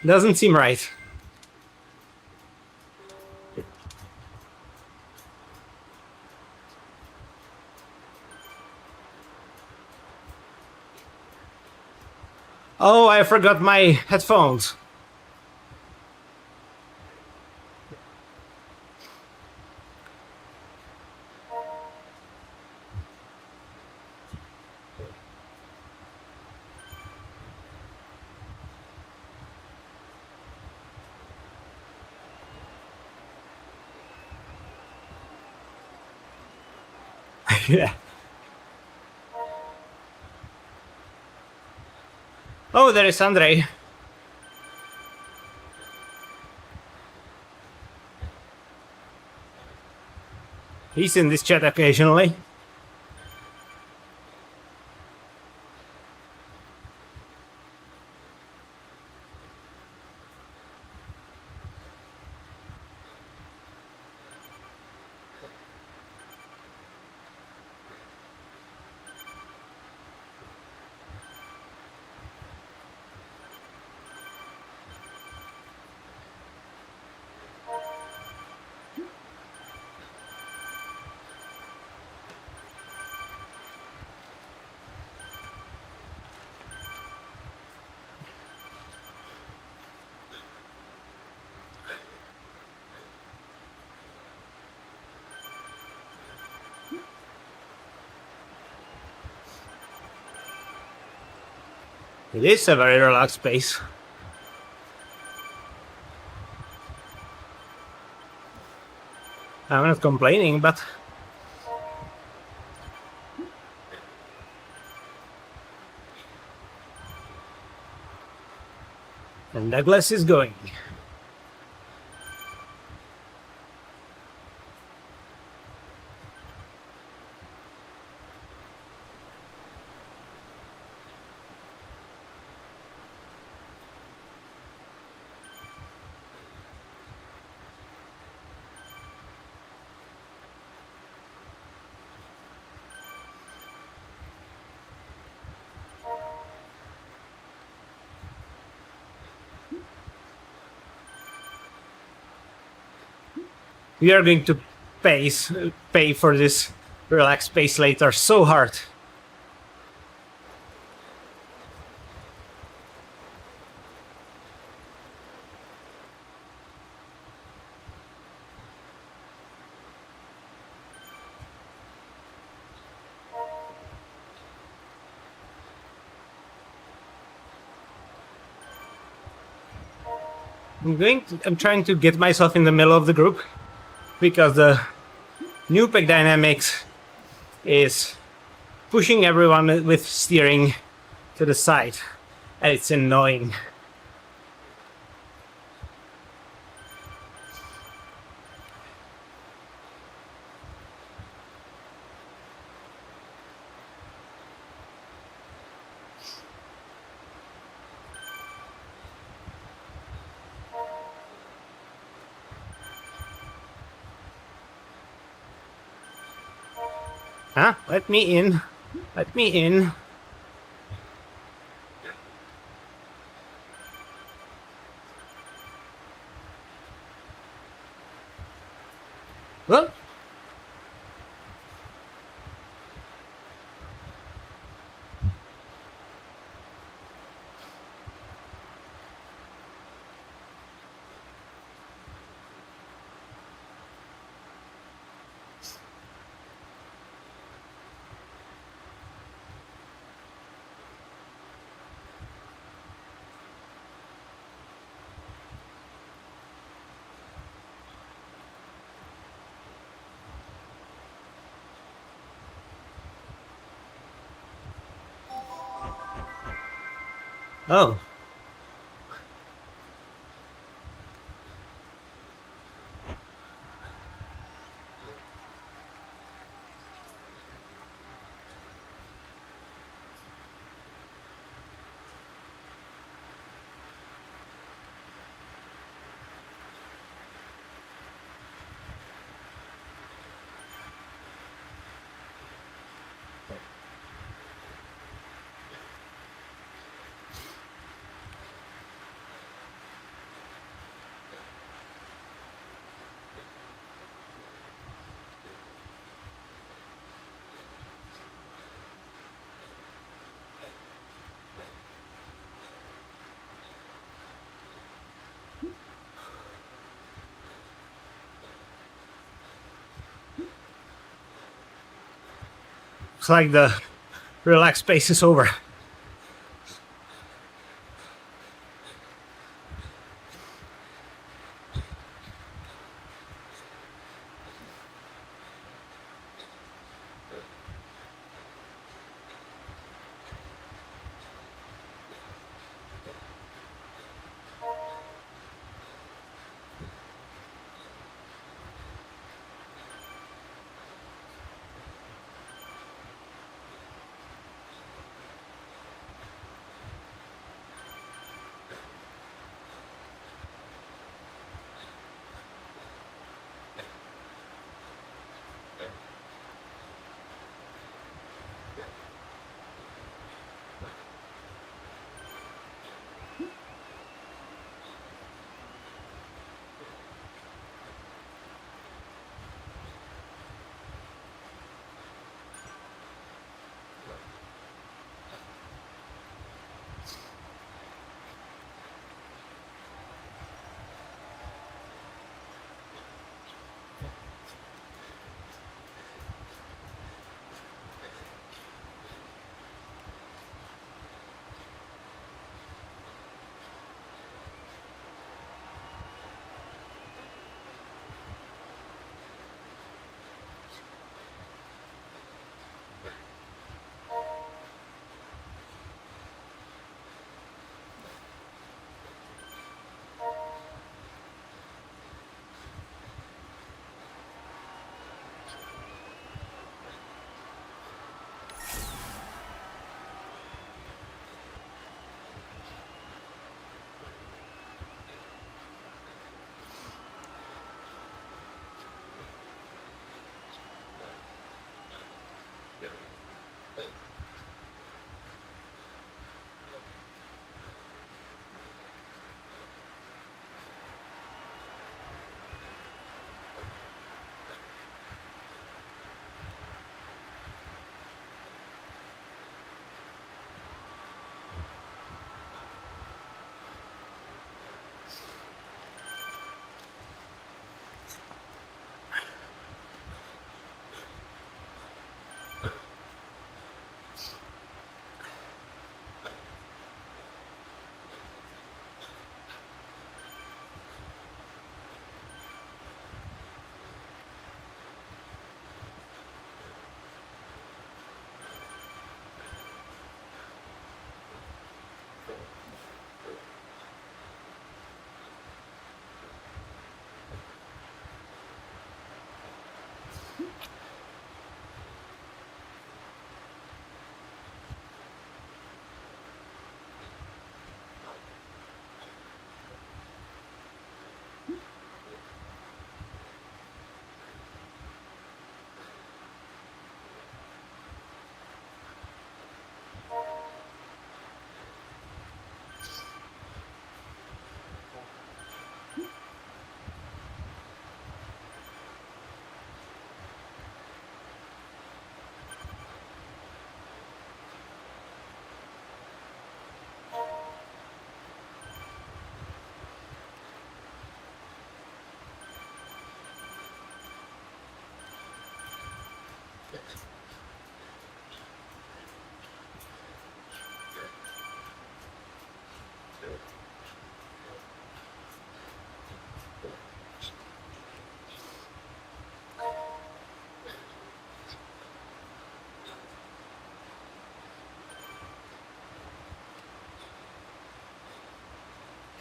Doesn't seem right. Oh, I forgot my headphones. Yeah. Oh, there is Andre. He's in this chat occasionally. It is a very relaxed space. I'm not complaining, but and Douglas is going. We are going to pay for this relaxed space later so hard. I'm trying to get myself in the middle of the group because the new pack dynamics is pushing everyone with steering to the side, and it's annoying. Huh? Let me in. Let me in. What? Oh. Looks like the relaxed pace is over.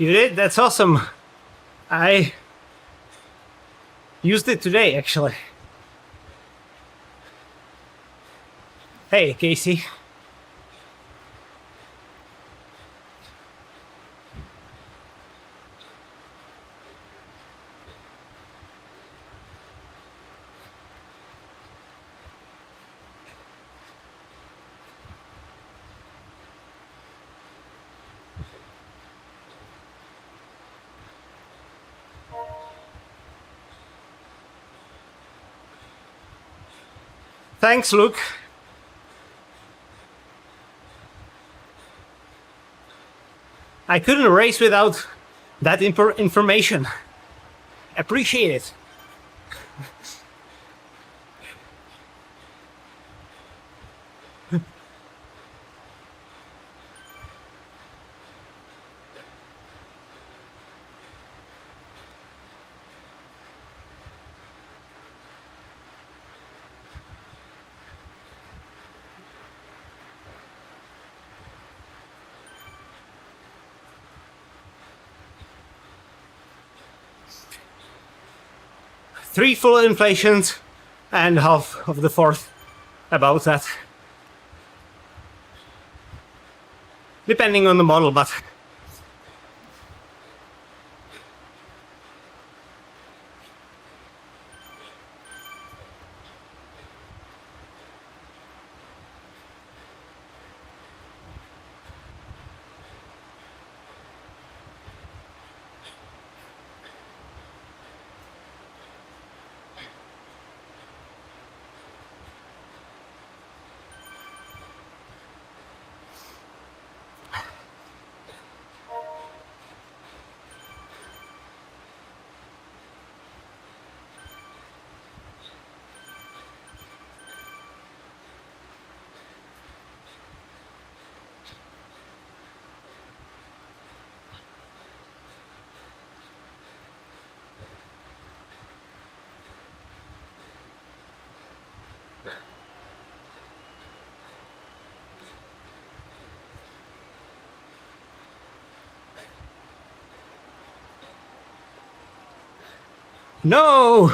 You did? That's awesome. I used it today, actually. Hey, Casey. Thanks, Luke. I couldn't race without that information. Appreciate it. 3 full inflations and half of the fourth, about that. Depending on the model, but no!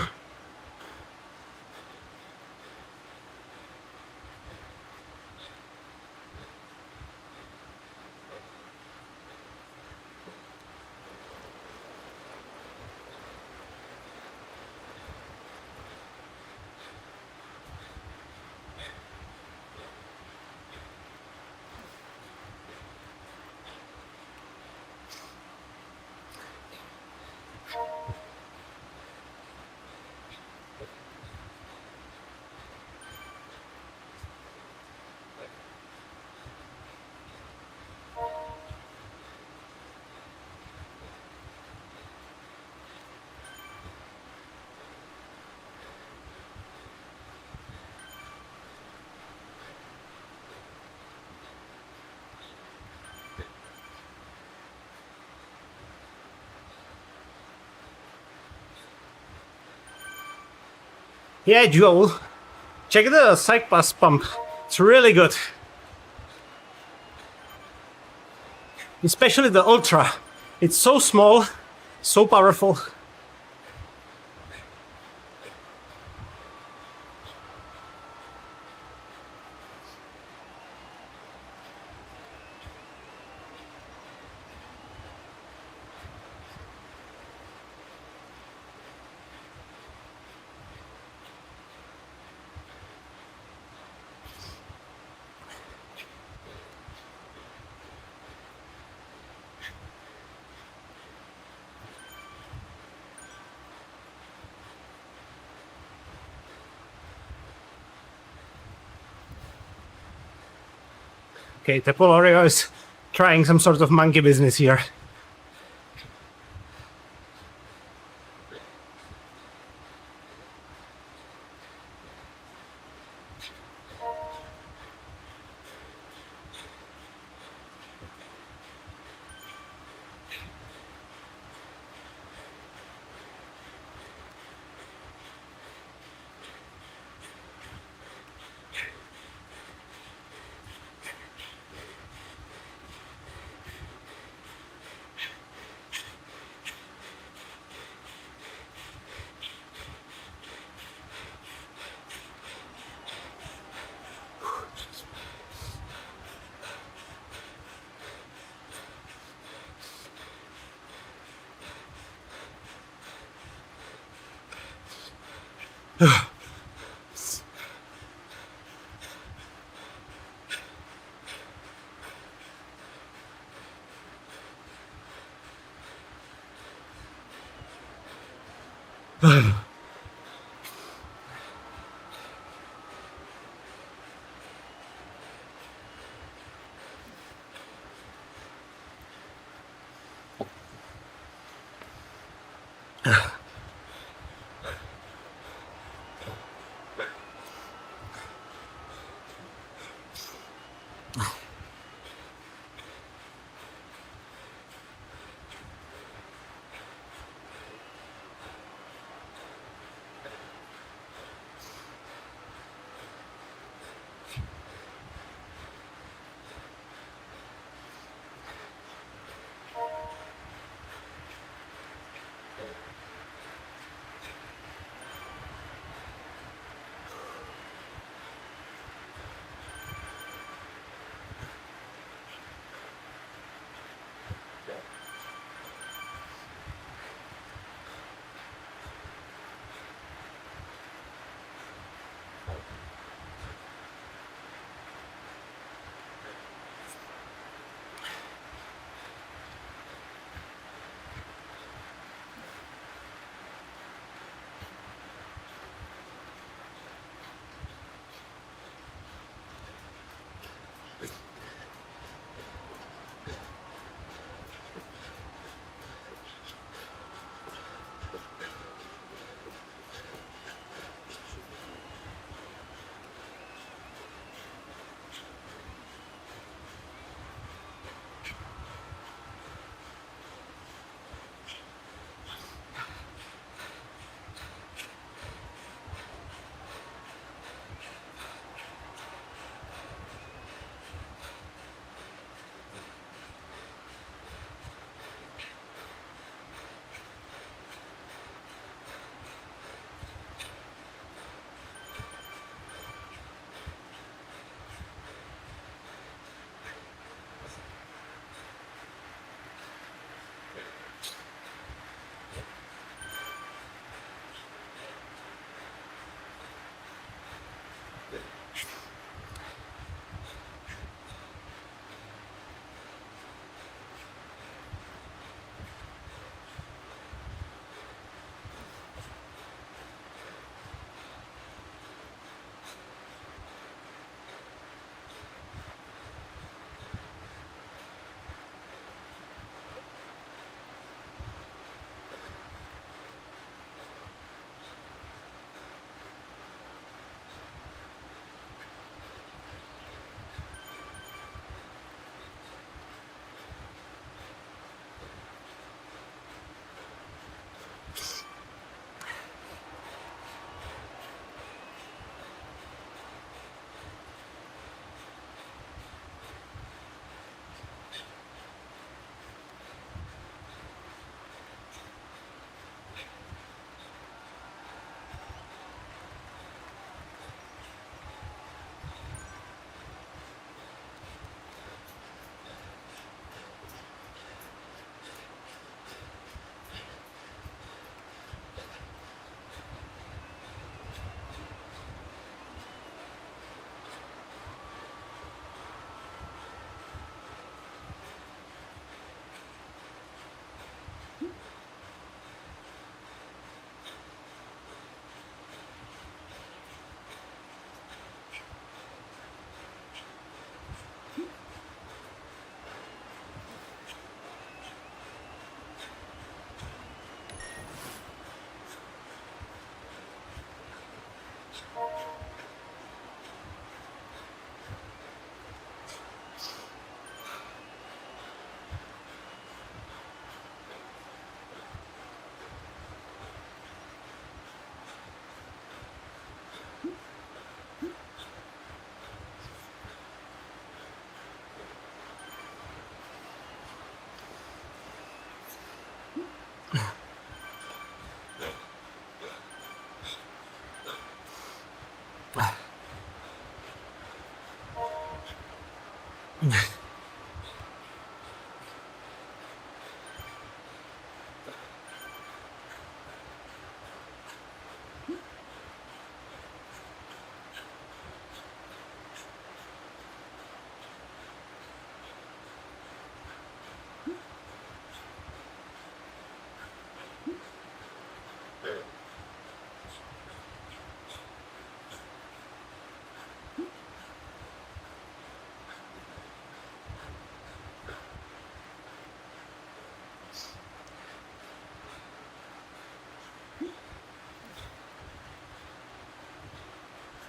Yeah, Joel, check the side pass pump. It's really good. Especially the Ultra. It's so small, so powerful. Okay, the Polario is trying some sort of monkey business here.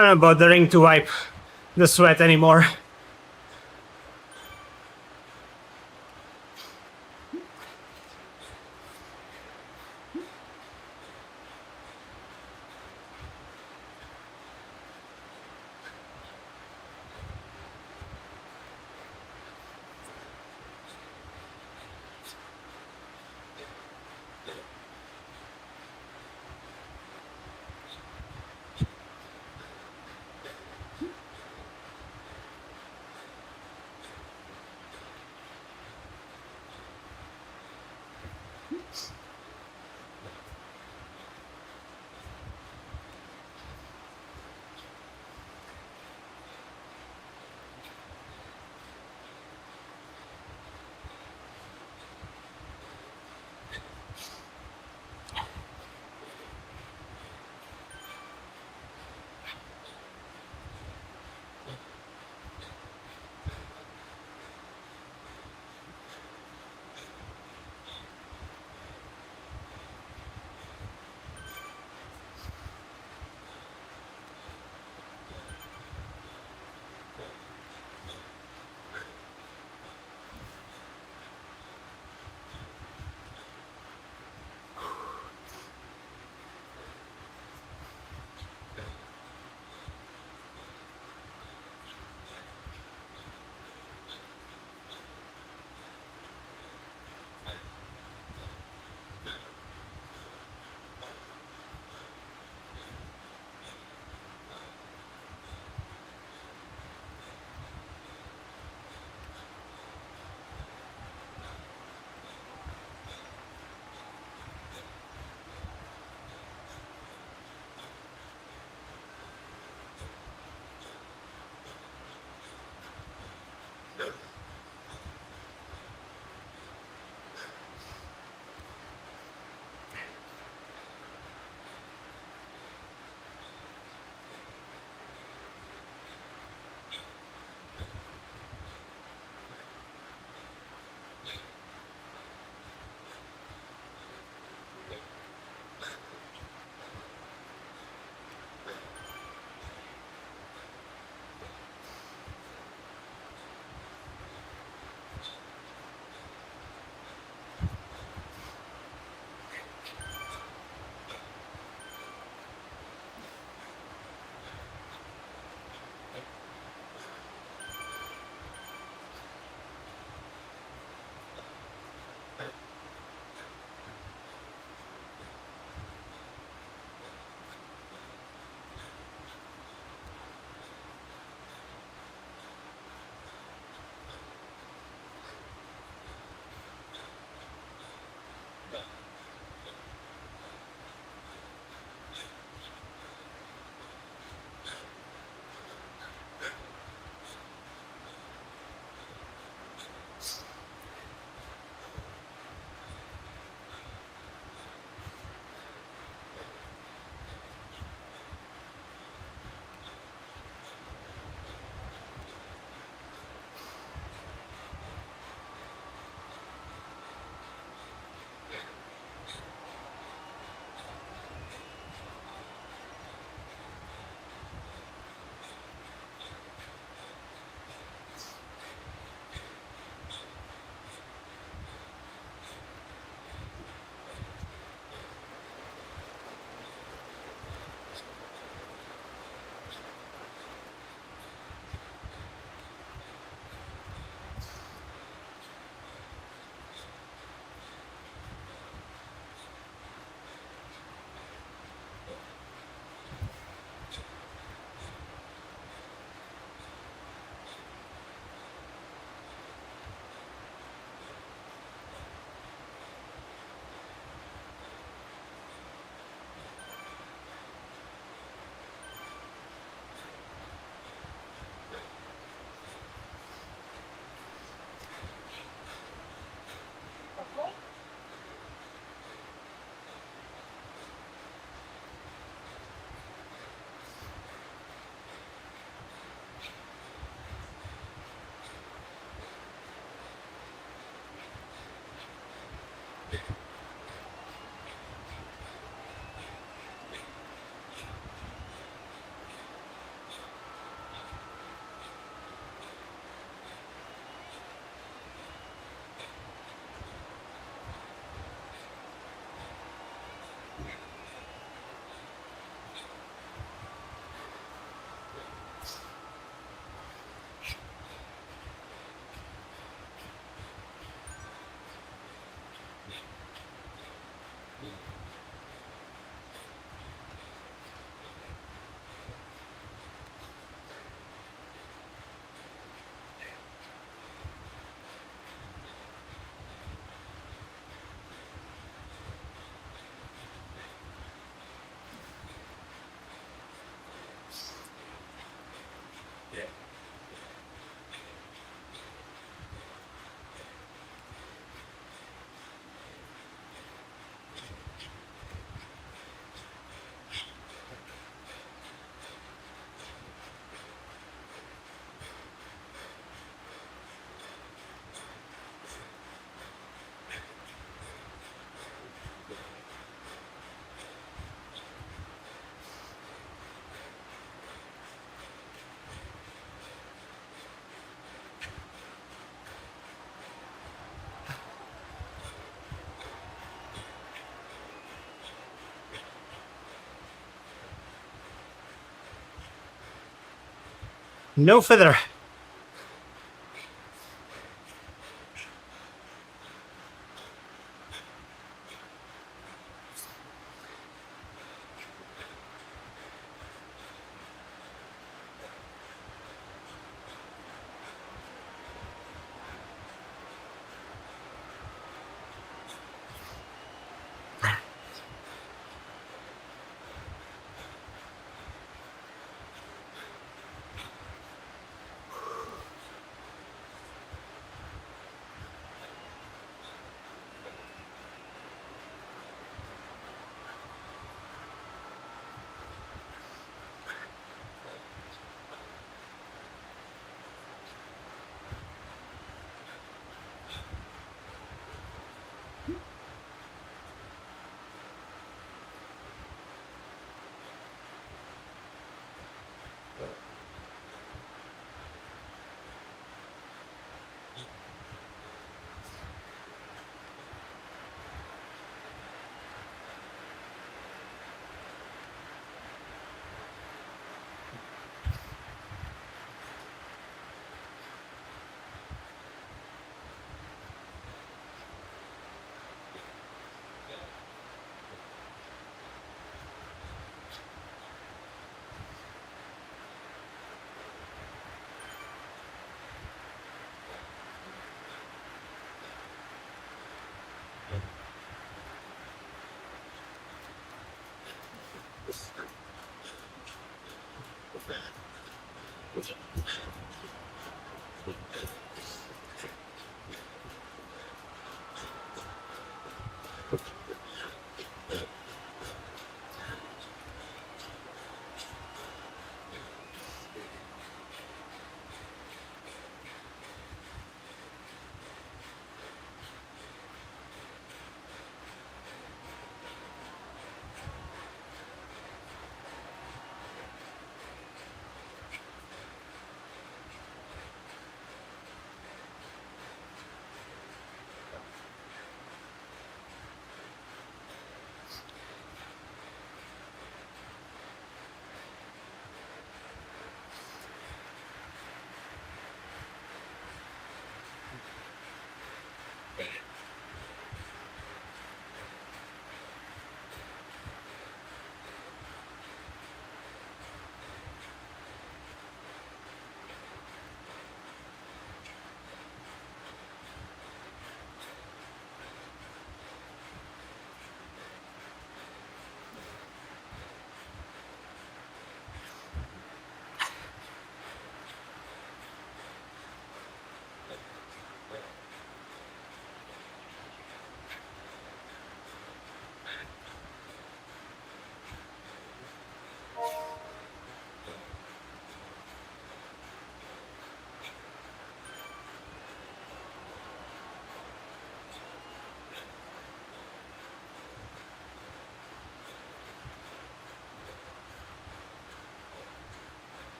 I'm not bothering to wipe the sweat anymore. No feather.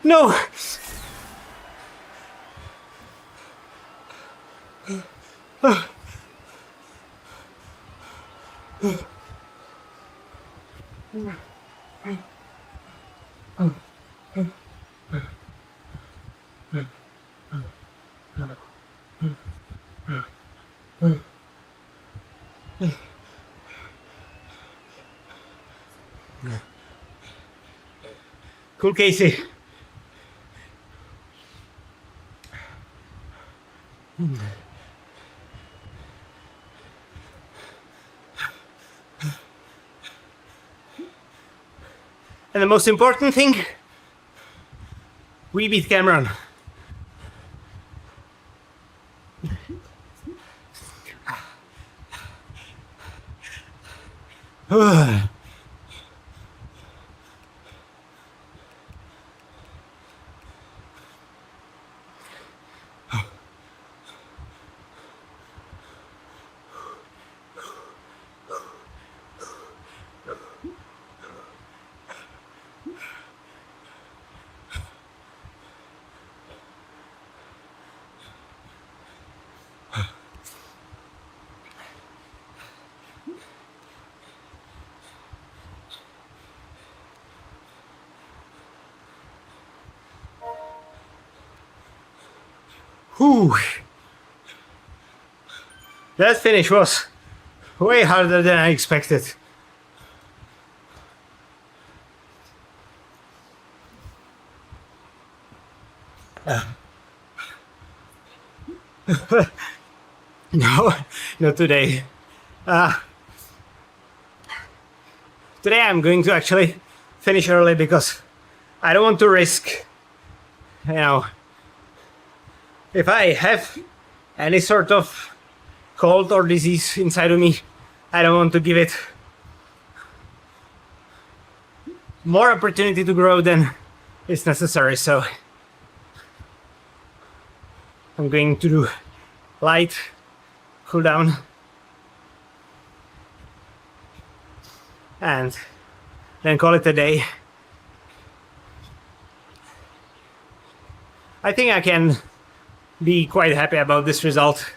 No! Cool, Casey. And the most important thing, we beat Cameron. Whew. That finish was way harder than I expected. No, not today. Today I'm going to actually finish early because I don't want to risk, you know, if I have any sort of cold or disease inside of me, I don't want to give it more opportunity to grow than is necessary. So I'm going to do light cool down and then call it a day. I think I can be quite happy about this result.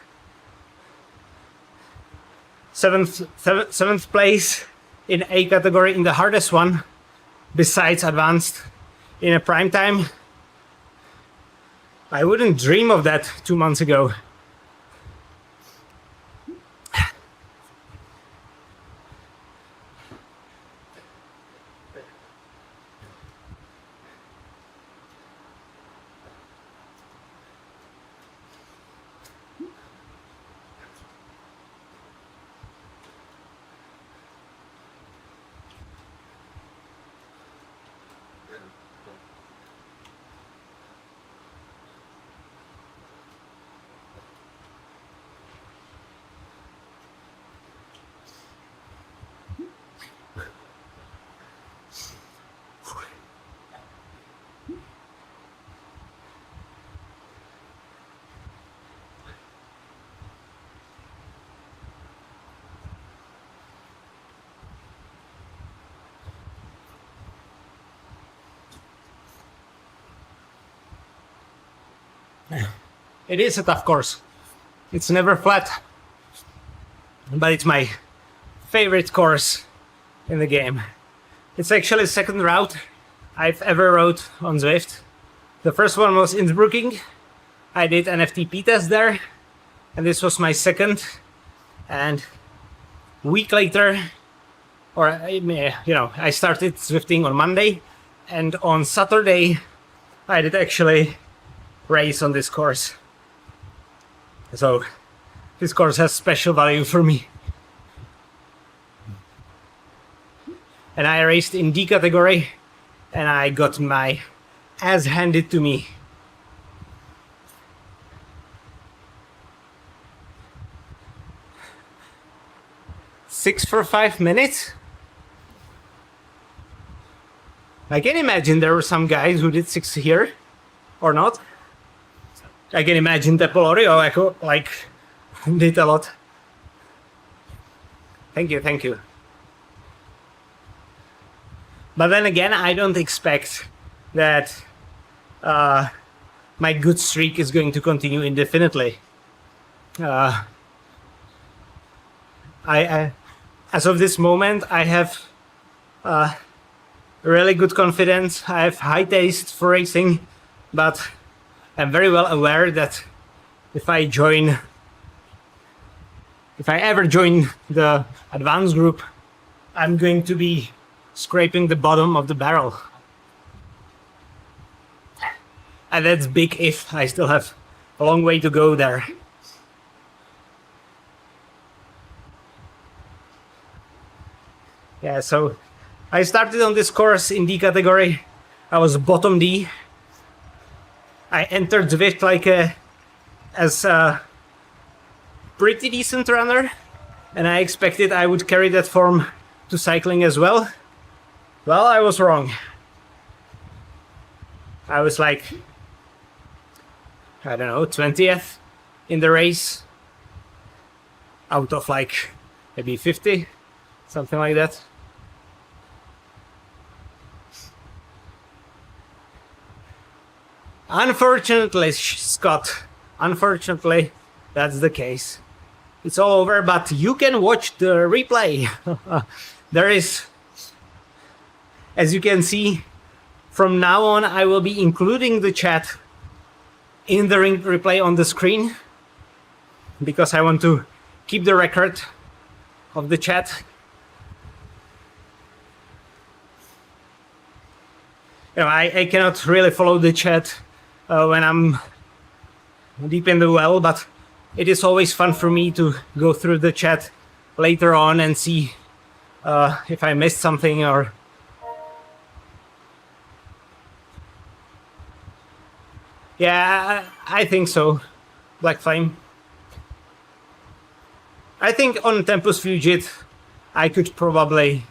Seventh place in A category, in the hardest one besides advanced, in a prime time. I wouldn't dream of that 2 months ago. It is a tough course. It's never flat, but it's my favorite course in the game. It's actually the second route I've ever rode on Zwift. The first one was Innsbrucking. I did an FTP test there, and this was my second. And a week later, I started Zwifting on Monday, and on Saturday I did actually race on this course. So this course has special value for me. And I raced in D category, and I got my ass handed to me. Six for 5 minutes? I can imagine there were some guys who did 6 here, or not. I can imagine that Polorio did a lot. Thank you, thank you. But then again, I don't expect that my good streak is going to continue indefinitely. I as of this moment, I have really good confidence. I have high taste for racing, but I'm very well aware that if I ever join the advanced group, I'm going to be scraping the bottom of the barrel. And that's big if. I still have a long way to go there. Yeah, so I started on this course in D category. I was bottom D. I entered Zwift as a pretty decent runner, and I expected I would carry that form to cycling as well. Well, I was wrong. I was like, I don't know, 20th in the race out of like maybe 50, something like that. Unfortunately, Scott, unfortunately, that's the case. It's all over, but you can watch the replay. There is, as you can see, from now on, I will be including the chat in the replay on the screen because I want to keep the record of the chat. You know, I cannot really follow the chat when I'm deep in the well, but it is always fun for me to go through the chat later on and see if I missed something or... Yeah, I think so. Black Flame. I think on Tempus Fugit, I could probably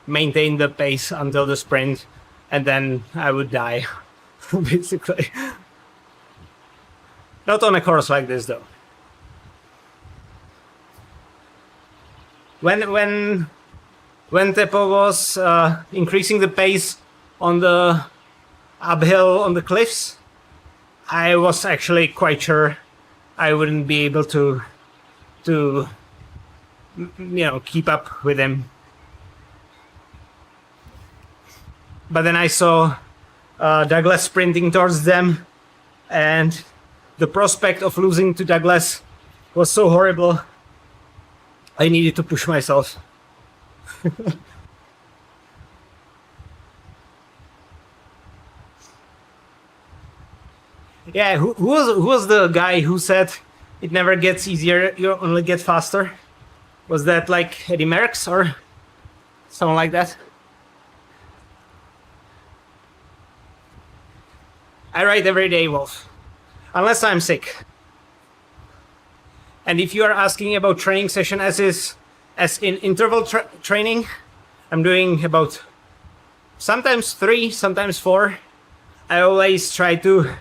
maintain the pace until the sprint, and then I would die, basically. Not on a course like this, though. When Teppo was increasing the pace on the uphill on the cliffs, I was actually quite sure I wouldn't be able to keep up with him. But then I saw Douglas sprinting towards them, and the prospect of losing to Douglas was so horrible, I needed to push myself. Yeah, who was the guy who said it never gets easier, you only get faster? Was that like Eddie Merckx or someone like that? I ride every day, Wolf. Unless I'm sick. And if you are asking about training session as in interval training, I'm doing about sometimes 3, sometimes 4. I always try to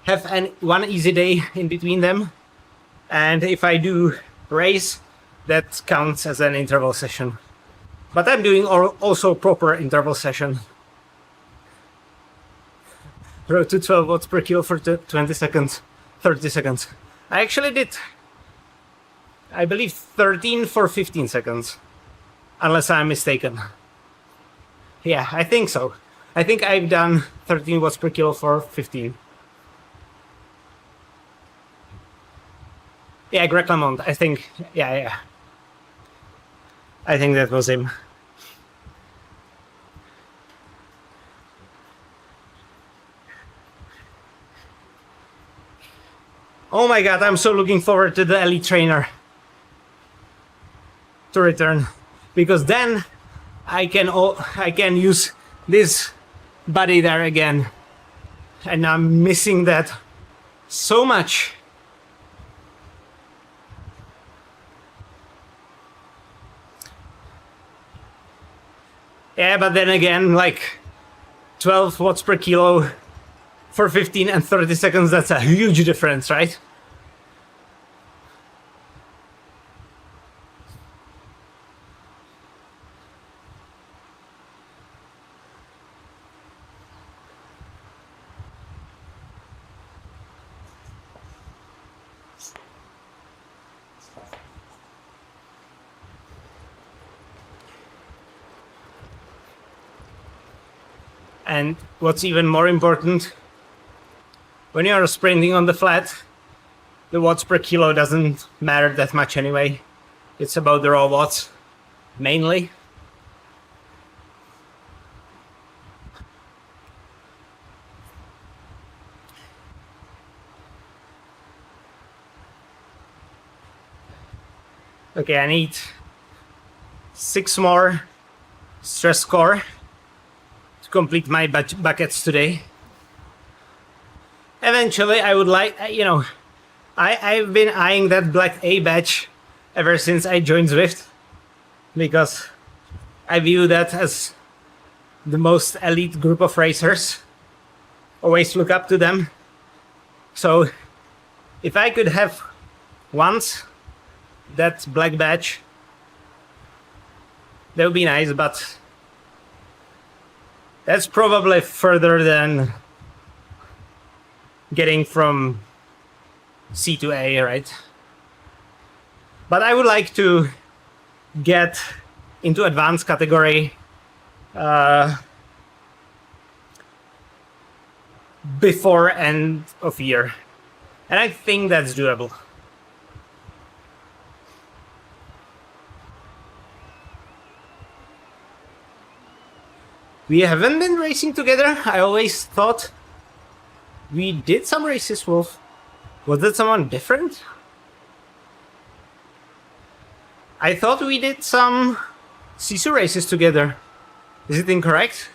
have one easy day in between them. And if I do race, that counts as an interval session. But I'm doing also proper interval session. Road to 12 watts per kilo for 20 seconds, 30 seconds. I actually did, I believe, 13 for 15 seconds. Unless I'm mistaken. Yeah, I think so. I think I've done 13 watts per kilo for 15. Yeah, Greg Lamont, I think. Yeah. I think that was him. Oh my god, I'm so looking forward to the Elite Trainer to return, because then I can use this buddy there again, and I'm missing that so much. Yeah, but then again, like 12 watts per kilo for 15 and 30 seconds, that's a huge difference, right? And what's even more important, when you're sprinting on the flat, the watts per kilo doesn't matter that much anyway. It's about the raw watts, mainly. Okay, I need 6 more stress score to complete my buckets today. Eventually, I would like, I've been eyeing that black A badge ever since I joined Zwift, because I view that as the most elite group of racers. Always look up to them. So if I could have once that black badge, that would be nice, but that's probably further than getting from C to A, right? But I would like to get into advanced category before end of year, and I think that's doable. We haven't been racing together. I always thought we did some races, Wolf. Was that someone different? I thought we did some Sisu races together. Is it incorrect?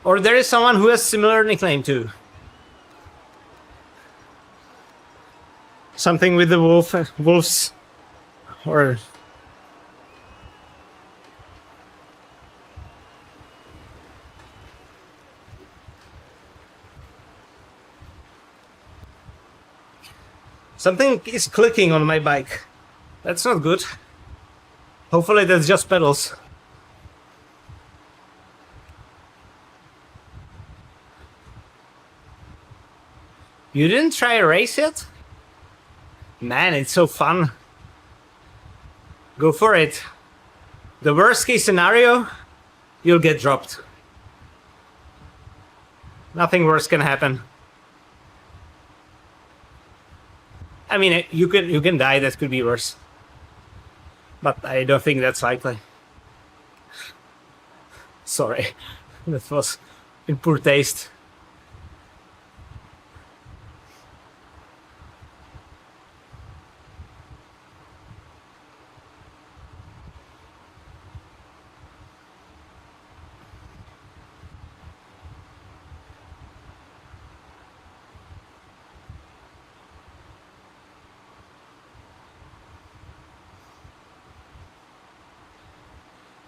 Or there is someone who has similar nickname too. Something with the wolves, or... Something is clicking on my bike. That's not good. Hopefully that's just pedals. You didn't try a race yet? Man, it's so fun. Go for it. The worst case scenario, you'll get dropped. Nothing worse can happen. I mean, you can die, that could be worse. But I don't think that's likely. Sorry, that was in poor taste.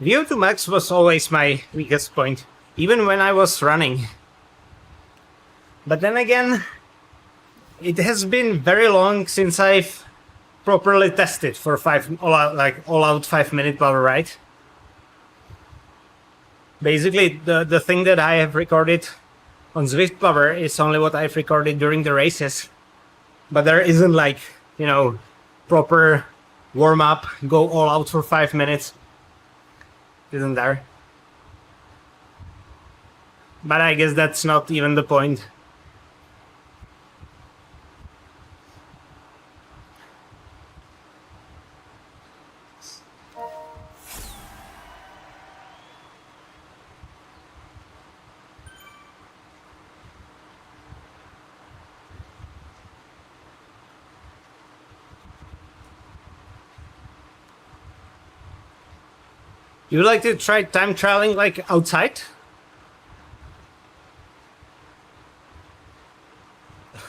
VO2 max was always my weakest point, even when I was running. But then again, it has been very long since I've properly tested for all out 5-minute power ride. Basically, the thing that I have recorded on Zwift Power is only what I've recorded during the races. But there isn't proper warm up, go all out for 5 minutes. Isn't there? But I guess that's not even the point. You would like to try time trialing outside?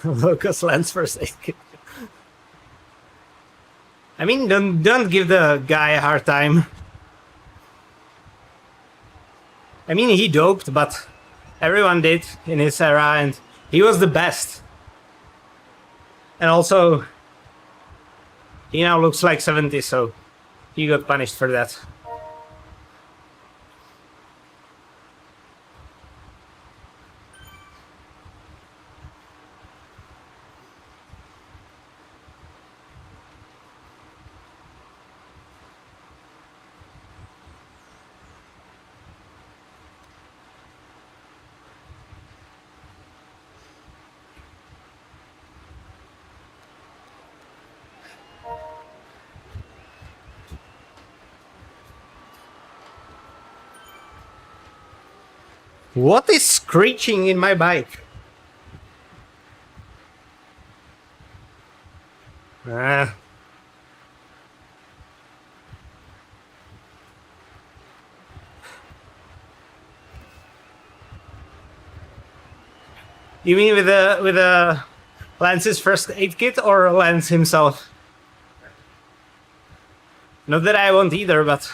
Lucas lands first aid kit. I mean, don't give the guy a hard time. I mean, he doped, but everyone did in his era, and he was the best. And also, he now looks like 70, so he got punished for that. What is screeching in my bike? Ah. You mean with Lance's first aid kit or Lance himself? Not that I won't either, but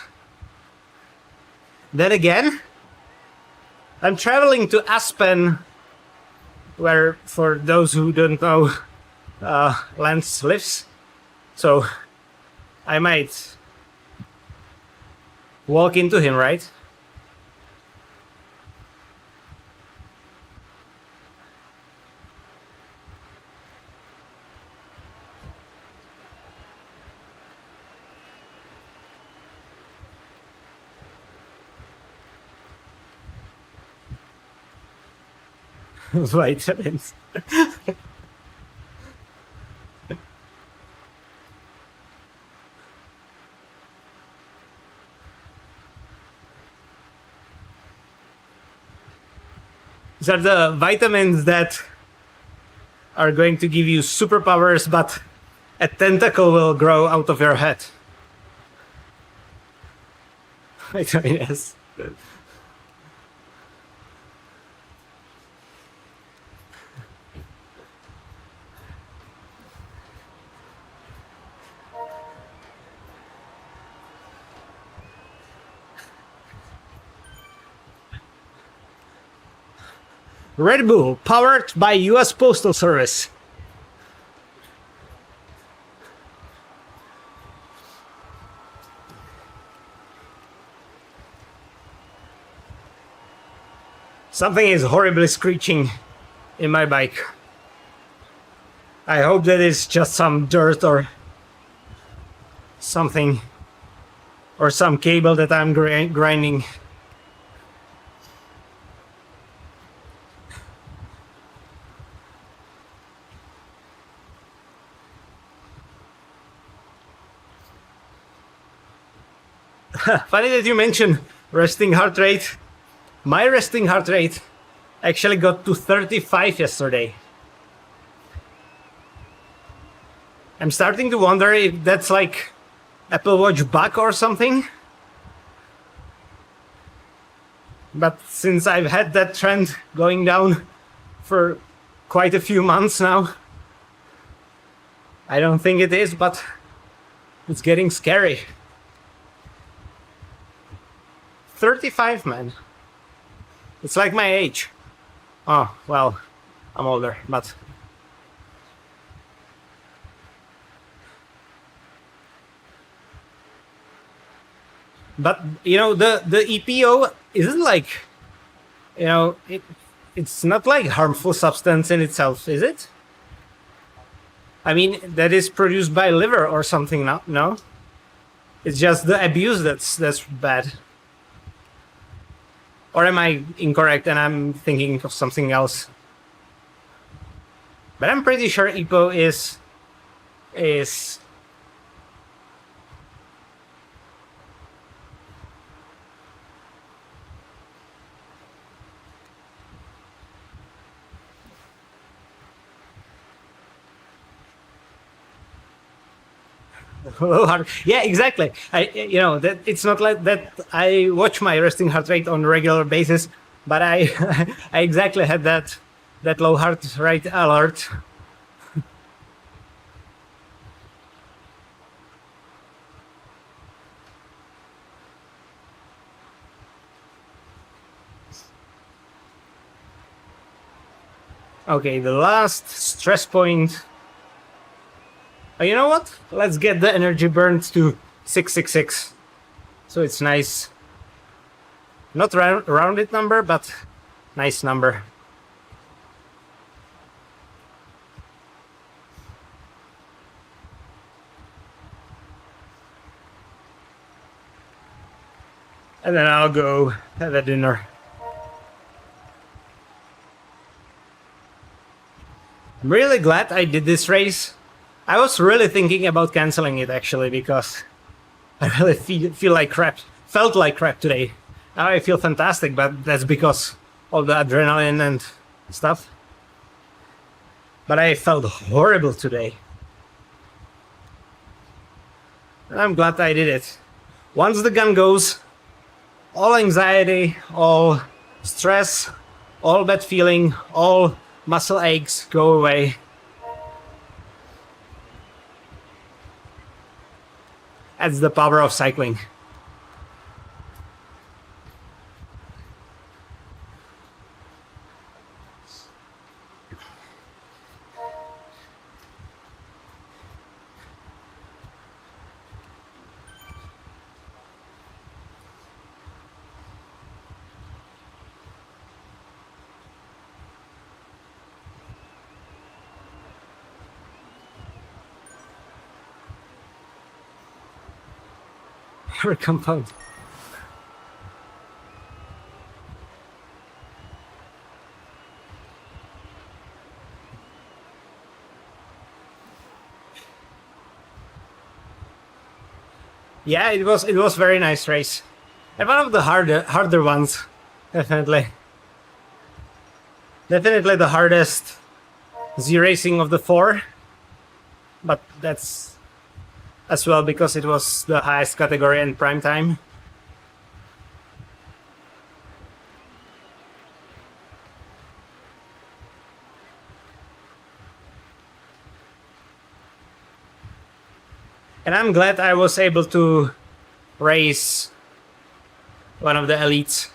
then again, I'm traveling to Aspen, where, for those who don't know, Lance lives. So I might walk into him, right? Vitamins. These are the vitamins that are going to give you superpowers, but a tentacle will grow out of your head. Vitamins. Red Bull, powered by US Postal Service. Something is horribly screeching in my bike. I hope that it's just some dirt or something, or some cable that I'm grinding. Funny that you mentioned resting heart rate. My resting heart rate actually got to 35 yesterday. I'm starting to wonder if that's like Apple Watch bug or something. But since I've had that trend going down for quite a few months now, I don't think it is, but it's getting scary. 35, man. It's like my age. Oh, well, I'm older, but... But, you know, the EPO isn't like, you know, it's not like harmful substance in itself, is it? I mean, that is produced by liver or something, no? It's just the abuse that's bad. Or am I incorrect and I'm thinking of something else? But I'm pretty sure EPO is low heart. Yeah, exactly. You know, that it's not like that. I watch my resting heart rate on a regular basis, but I I exactly had that low heart rate alert. Okay, the last stress point. You know what? Let's get the energy burned to 666. So it's nice. Not rounded number, but nice number. And then I'll go have a dinner. I'm really glad I did this race. I was really thinking about canceling it actually because I really feel like crap. Felt like crap today. Now I feel fantastic, but that's because all the adrenaline and stuff. But I felt horrible today. I'm glad I did it. Once the gun goes, all anxiety, all stress, all bad feeling, all muscle aches go away. That's the power of cycling. Your compound. Yeah, it was very nice race. And one of the harder ones, definitely. Definitely the hardest ZRacing of the 4. But that's as well because it was the highest category in prime time. And I'm glad I was able to race one of the elites.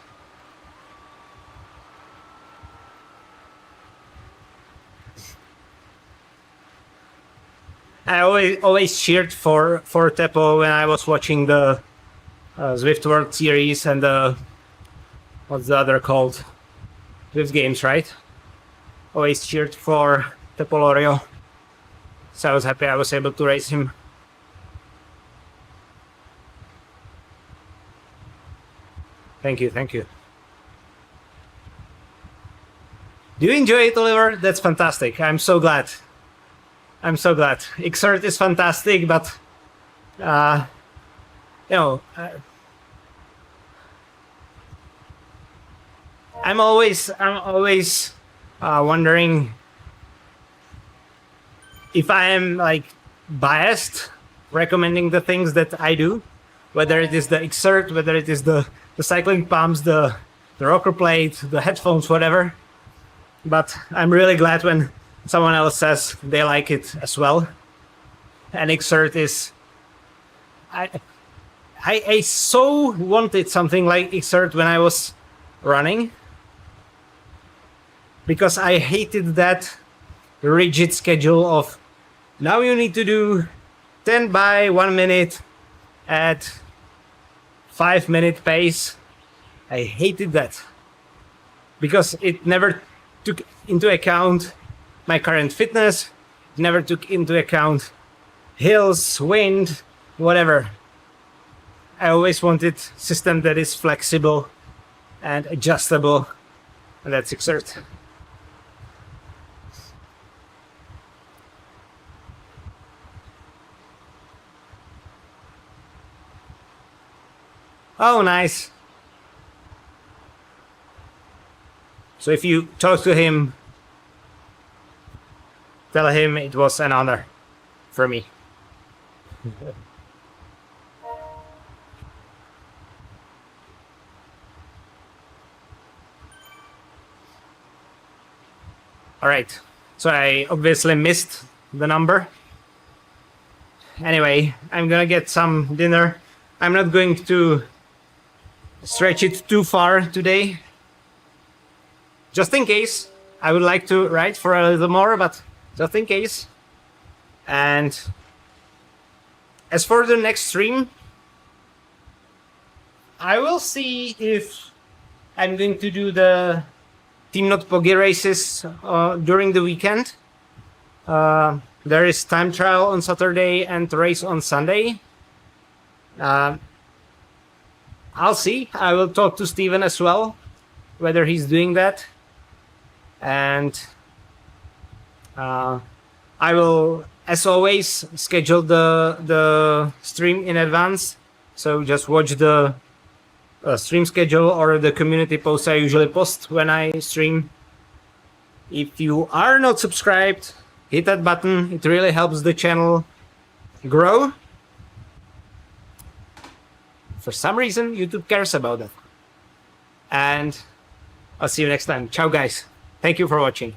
I always cheered for Teppo when I was watching the Zwift World Series and the, what's the other called? Zwift Games, right? Always cheered for Teppo Lorio. So I was happy I was able to race him. Thank you, thank you. Do you enjoy it, Oliver? That's fantastic. I'm so glad. I'm so glad. Xert is fantastic, but you know, I'm always wondering if I am like biased recommending the things that I do, whether it is the Xert, whether it is the cycling pumps, the rocker plate, the headphones, whatever. But I'm really glad when someone else says they like it as well. And Xert is... I so wanted something like Xert when I was running, because I hated that rigid schedule of now you need to do 10 by 1 minute at 5-minute pace. I hated that because it never took into account my current fitness, it never took into account hills, wind, whatever. I always wanted a system that is flexible and adjustable, and that's Xert. Oh, nice. So if you talk to him, tell him it was an honor for me. All right, so I obviously missed the number. Anyway, I'm gonna get some dinner. I'm not going to stretch it too far today. Just in case, I would like to ride for a little more, but just in case. And as for the next stream, I will see if I'm going to do the Team Not Pogi races during the weekend. There is time trial on Saturday and race on Sunday. I'll see. I will talk to Steven as well, whether he's doing that. And I will, as always, schedule the stream in advance. So just watch the stream schedule or the community posts I usually post when I stream. If you are not subscribed, hit that button. It really helps the channel grow. For some reason, YouTube cares about that. And I'll see you next time. Ciao, guys. Thank you for watching.